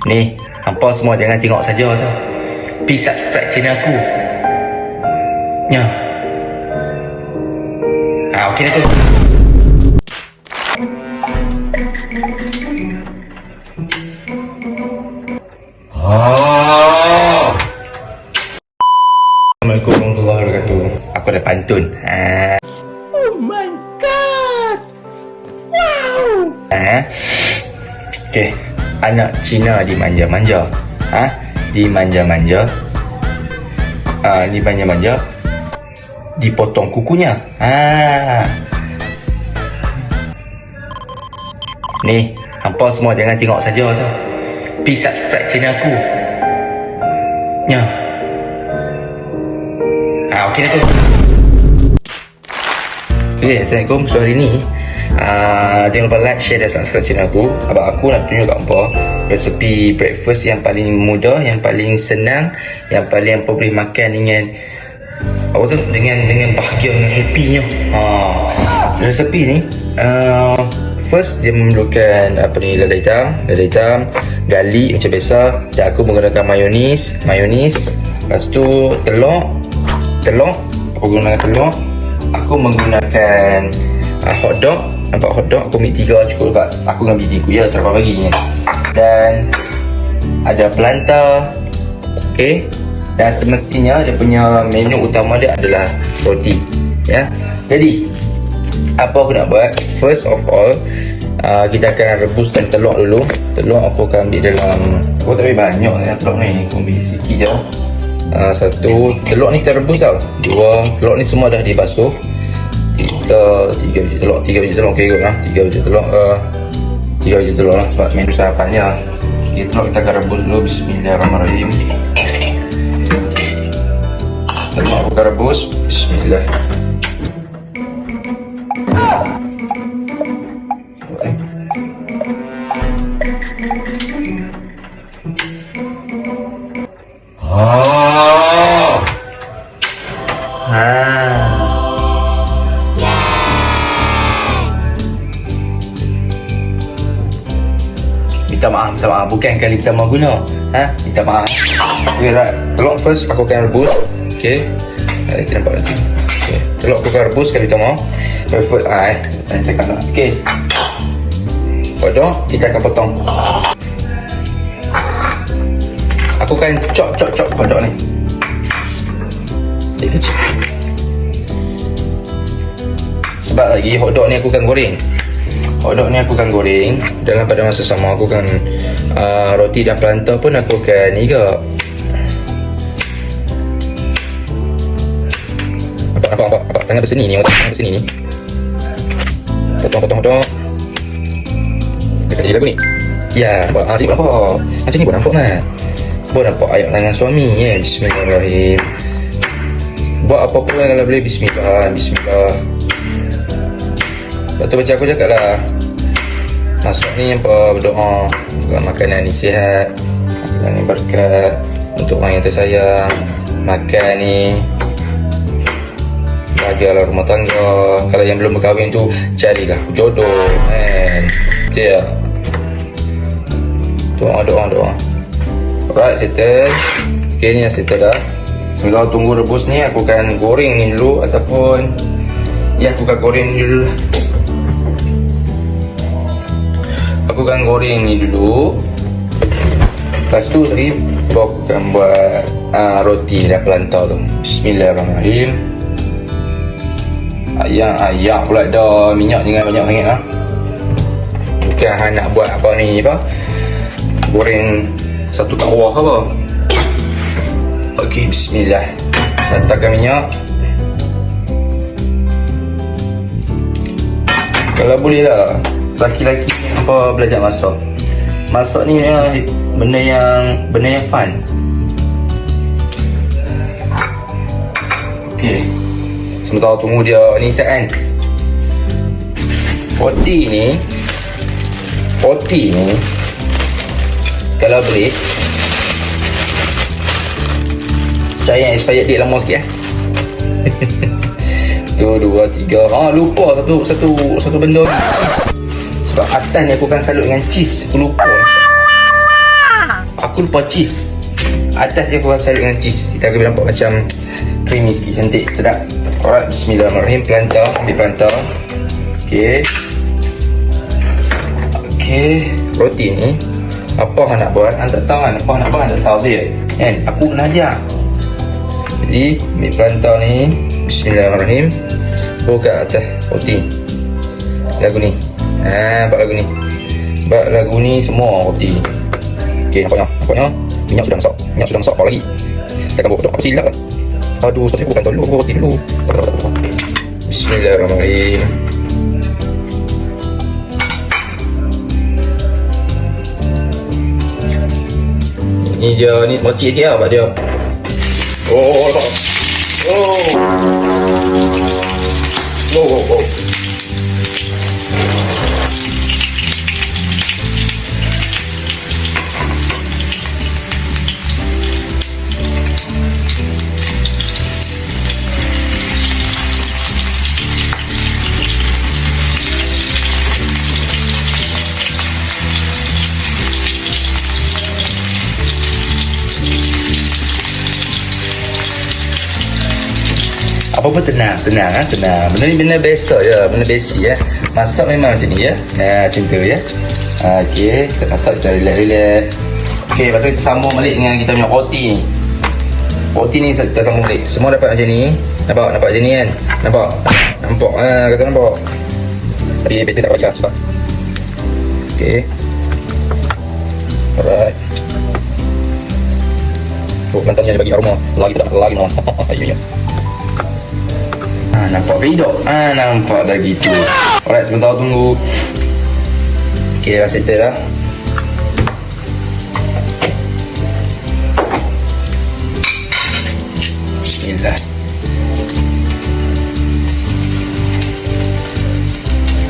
Ni, hampa semua jangan tengok saja tau. Pergi subscribe channel aku. Ya. Okey dah tu. Assalamualaikum warahmatullahi wabarakatuh. Aku ada pantun. Oh my god! Wow! Okey, anak Cina dimanja-manja. Dimanja-manja. Dimanja-manja. Dipotong kukunya. Ni, hampa semua jangan tengok saja tau. Pergi subscribe channel aku. Ya. Okey dah tu. Okay, Assalamualaikum. So hari ni jangan lupa like, share dan subscribe channel aku. Abang aku nak tunjuk kat hampa resepi breakfast yang paling mudah, yang paling senang, yang paling hampa boleh makan dengan apa tu, dengan bahagia, dengan happy-nya. Resepi ni first dia memerlukan lada hitam, garlic macam biasa. Dan aku menggunakan mayonis. Lepas tu telur. Aku guna telur. Aku menggunakan hotdog. Nampak hotdog aku ambil 3 cukup kat aku dengan bini aku sarapan pagi ni. Dan ada plantar. Okey. Dan semestinya dia punya menu utama dia adalah roti. Ya. Jadi apa aku nak buat? First of all, kita akan rebuskan telur dulu. Telur aku akan ambil dalam, aku tak ambil banyak telur ni, aku ambil sikit je. Satu, telur ni kita rebus tau. 2, telur ni semua dah dibasuh. 3 biji telur okey kot lah. 3 biji telur lah sebab menu sarapannya. Okay, telur kita akan rebus dulu. Bismillahirrahmanirrahim. Telur aku akan rebus. Bismillah. Minta maaf, bukan kali pertama guna. Minta maaf. Okay, right. Telur first aku akan rebus. Okay, kita nampak nanti. Okay, telur aku akan rebus kali pertama. First, cakap tak. Okay, hotdog kita akan potong. Aku akan chop hotdog ni. Dia kecil. Sebab lagi hotdog ni aku akan goreng. Dalam pada masa sama aku akan roti dan plantar pun aku akan ni ke. Nampak tangan berseni ni, potong. Dekat dia lagu ni. Ya, nampak. Tengok nampak. Macam ni pun nampak kan. Buat nampak ayat tangan suami ya. Bismillahirrahmanirrahim. Buat apa-apa kalau boleh bismillah. Lepas tu macam aku cakap lah, masak ni apa, berdoa makanan ni sihat, makanan ni berkat untuk orang yang tersayang. Makan ni bahagialah rumah tangga. Kalau yang belum berkahwin tu, carilah jodoh kan. Okay lah. Doa. Alright, settle. Okay, ni dah settle dah. Sebelum tunggu rebus ni, aku akan goreng ni dulu. Ataupun aku akan goreng ni dulu. Lepas tu tadi aku akan buat roti dan plantar tu. Bismillahirrahmanirrahim. Ayak pula dah. Minyak jangan banyak sangat lah. Bukan nak buat apa ni goreng satu kawah apa. Okey, bismillah. Letakkan minyak. Kalau boleh lah, laki-laki apa belajar masak. Masak ni benda yang fun. Okey. Sementara tunggu dia ni set kan. Roti ni kalau boleh saya yang expired date lama sikit 1, 2, 3. Lupa satu benda ni. Sebab atas ni aku akan salut dengan cheese. Aku lupa. aku lupa cheese. Atas dia aku rasa dengan cheese. Kita akan nampak macam creamy sikit, cantik, sedap. Alright, bismillahirrahmanirrahim. Plantar, ambil plantar. Okay, roti ni apa hang nak buat? Hang tak tahu kan apa hang nak buat, hang tak tahu je kan? Aku kena ajar. Jadi ambil plantar ni, bismillahirrahmanirrahim, buka atas roti lagu ni. Buat lagu ni, buat lagu ni semua roti. Okay, nampaknya minyak sudah masak, apa lagi? Kita akan buat apa silap kan? Aduh, saya bukan tahu dulu, roti dulu. Bismillahirrahmanirrahim. Ni dia, ni mochi sikit lah buat dia. Oh. Apa pun tenang. Benda ni benda biasa je, benda basic ya. Masak memang macam ni ya. Macam tu ya. Okey, kita masak macam relax. Okey, lepas tu kita sambung balik dengan kita punya roti ni. Roti ni kita sambung balik. Semua dapat macam ni. Nampak macam ni kan? Nampak? Kata nampak. Tapi betul tak bagi lah sebab. Okey. Alright. Mantannya dia bagi aroma. Lagi tak lagi no. Ayo. Nampak ke hidup? Nampak dah gitu. Alright, sebentar tunggu. Okay, dah settle dah. Bismillah.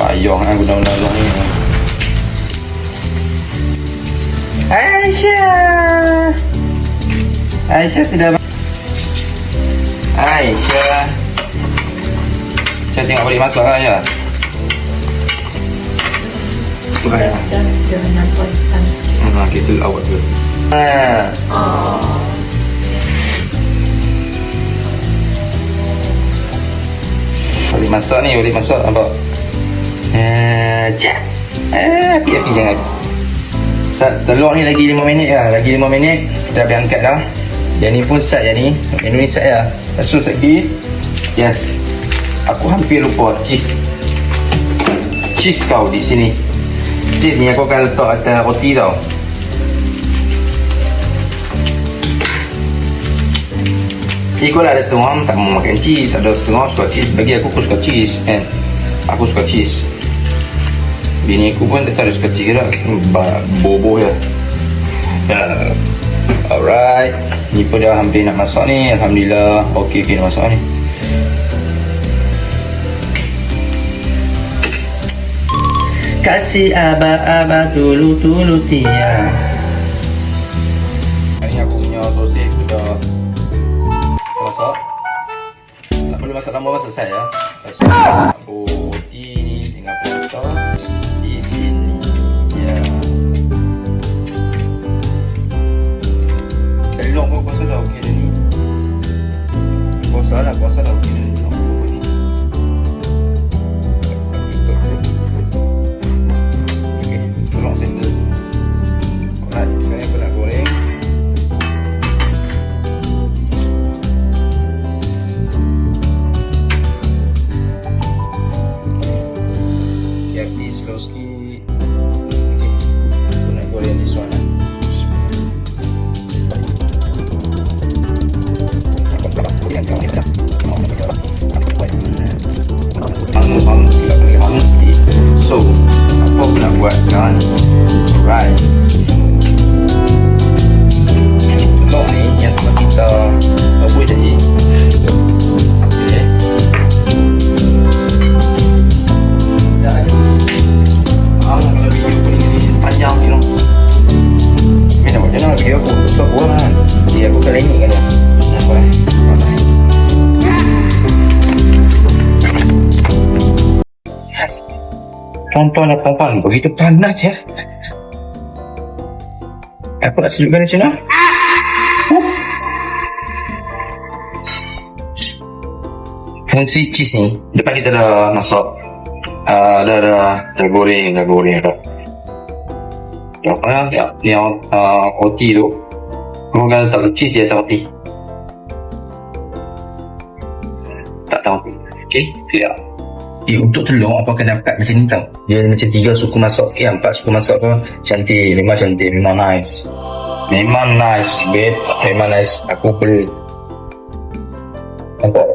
Payah lah guna-guna ni. Aisyah sudah. Aisyah, saya tengok boleh masak lah ya. Jangan nampak hitam. Kita awak tu. Boleh masak ni, boleh masak nampak. Api jangan. Telur ni lagi 5 minit lah. Lagi 5 minit kita boleh angkat dah. Yang ni pun set, yang ni menu ni set lah. Lepas tu lagi, yes, aku hampir lupa cheese kau di sini. Cheese ni aku akan letak atas roti tau. Ikut lah, ada setengah orang tak mau makan cheese, ada setengah suka cheese. Bagi aku suka cheese kan. Aku suka cheese. Bini aku pun tak ada suka cheese lah. Bobo je. Alright, ni pun dah hampir nak masak ni. Alhamdulillah. Okey nak masak ni. Kasih abah tulu dia. Ni aku punya sosis dah masak. Tak perlu masak lama, masak selesai ya. Lepas tu aku roti ni tinggal potong di sini ya. Telur pun kuasa dah okey dah ni. Kuasa dah okey dah ni. So, apa aku nak buat sekarang ni? Alright. Telur ni yang telah kita rebus tadi. Okay. Dah ada. Kalau video aku ni panjang ni no. Ni nak buat macam mana video aku? Susah buat kan. Jadi aku kali ni kan. Apa eh? Tuan-tuan dan puan-puan, begitu panas ya. Aku nak sejukkan macam mana? Fungsi cheese ni, depan kita dah masak. Dah goreng dah. Yang roti tu, kau kalau tak cheese dia tak roti. Tak tahu. Okey, tidak. Untuk telur apa akan dapat macam ni tau. Dia macam 3 suku masak sikit, 4 suku masak tu cantik, memang nice. Memang nice, babe. Memang nice. Aku beli. Nampak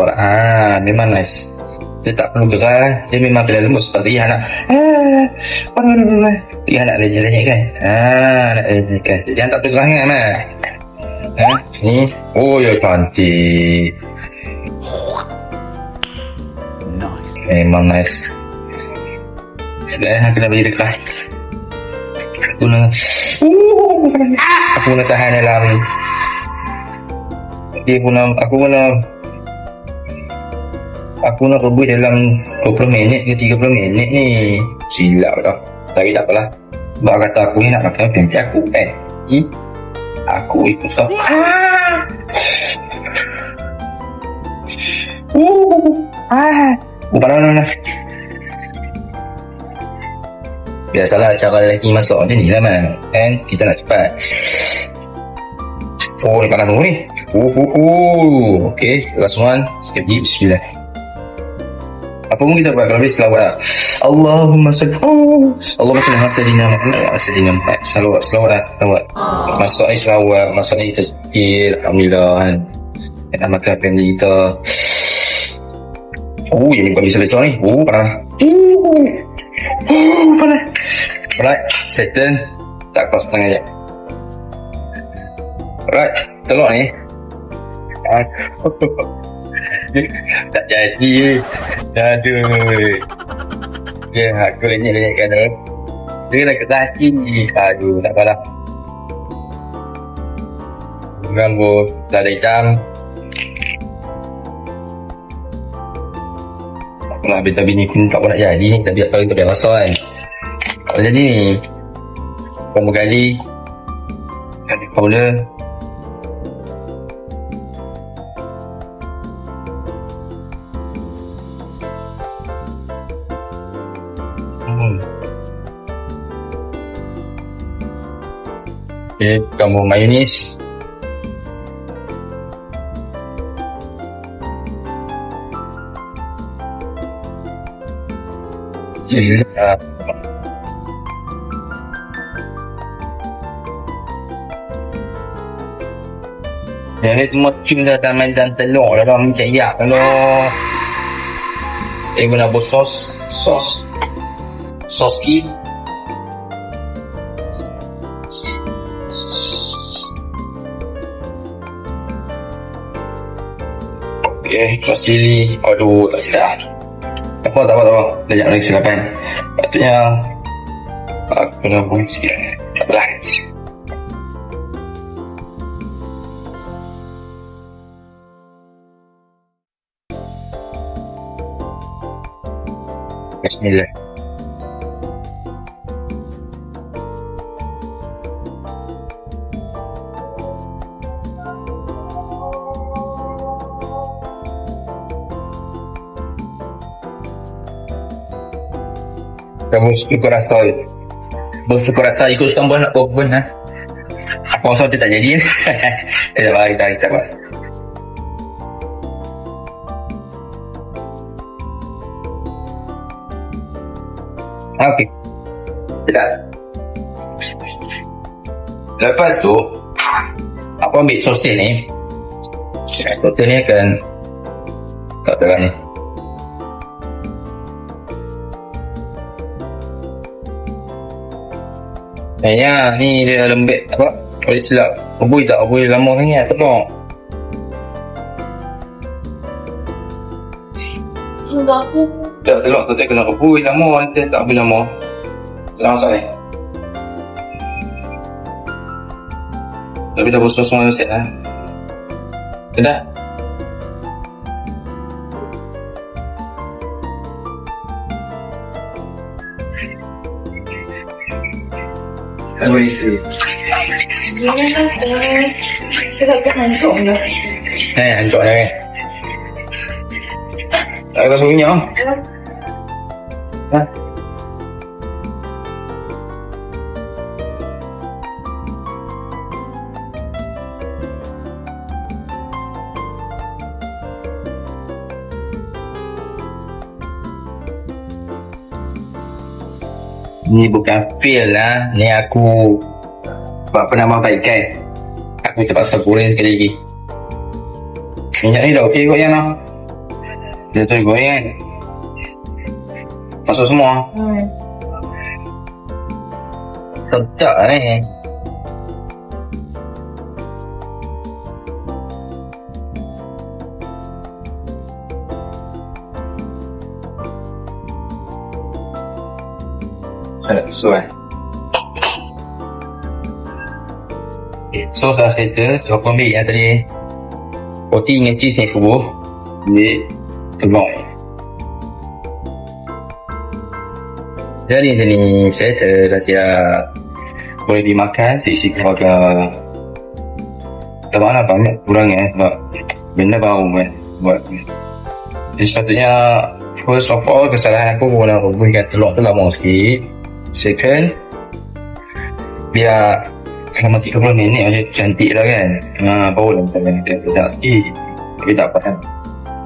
lah. Memang nice. Dia tak perlu gerai. Dia memang kena lembut sebab Rihan nak Rihan nak lenyek kan. Nak lenyek kan. Dia tak perlu gerai kan. Ni. Oh ya cantik. Memang nice. Sebenarnya kena bagi dekat. Aku nak tahan dalam. Aku nak rebus dalam 20 minit ke 30 minit ni. Silap dah. Tapi tak apalah. Sebab kata aku ni nak makan pempek aku kan. Aku ikut kau. Panas. Biasalah cara lelaki masak macam ni lah kan. Kita nak cepat. Oh ni panas ni. Okay, last one. Sekejap, bismillah. Apa pun kita buat, kalau boleh selawat lah. Allahumma salli ala sayyidina Muhammad. Selawat lah. Masak ni selawat, masak ni kita sikit. Alhamdulillah kan. Nak makan apa yang kita. Yang bukan besar-besar ni. Panas. Panas. Alright, settle. Tak kau setengah je. Alright, telur ni. Tak jadi. Aduh. Ya, aku lenyek-lenyekkan tu. Dia nak ketaki. Aduh, tak apalah. Ganggu. Dah ada hitam. Apalah, beta bini pun tak nak jadi ni. Tapi kalau itu dah rasa kan. Kalau jadi ni. Kau bergali. Kali powder. Okay, kamu mayonis. Yang ni semua cun dah taman dan telur dah macam ya kalau guna buat sos ki. Okay, sos cili. Aduh, tak silap. Tak apa. Sekejap lagi silapan. Patutnya aku kena buang sikit. Tak apalah. Bismillah. Kamu cukup rasa ikut tambah nak pun ha. Apa usah dia tak jadi. Kita buat. Okey. Tidak. Lepas tu apa ambil sosis ni. Sosis ni akan tak terang ni. Ni dia lembek apa? Boleh silap. Rebus tak boleh lama sangat telur. Tak telur tu tak kena rebus lama, nanti tak boleh lama. Telur masak ni. Tapi dah bos-bos semua set lah. Dah. Tak boleh isi. Kita tak hancur dah. Hancur dah kan. Tak ada bunyi oh. Ha? Ni bukan feel lah. Ni aku buat penambahbaikan. Aku terpaksa goreng sekali lagi. Minyak ni dah okey kot Yan lah. Dia tu goreng kan. Masuk semua. Sedap lah ni. Ada susu kan. So saya settle. So aku ambil yang tadi roti dengan cheese ni aku ambil telur. Jadi macam ni settle dah siap. Boleh dimakan sisi keluarga. Tak mana banyak kurang sebab benda baru kan buat. Jadi sepatutnya first of all kesalahan aku guna berikan telur tu lama sikit. Second, biar selama 30 minit macam cantik lah kan. Baru lah kita pedas sikit. Tapi tak apa kan.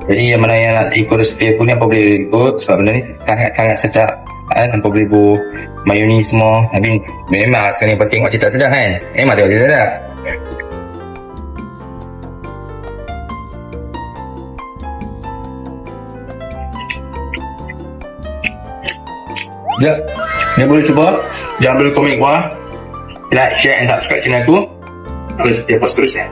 Jadi yang mana yang nak ikut resipi aku ni apa boleh ikut. Sebab benda ni sangat-sangat sedap kan. Tanpa beribu mayonnaise semua. Tapi memang sekarang yang penting macam sedap kan. Memang tengok cerita sedap. Sekejap. Ni boleh cuba. Jangan lupa komen bawah. Like, share and subscribe channel aku. Terus dia post terus ya.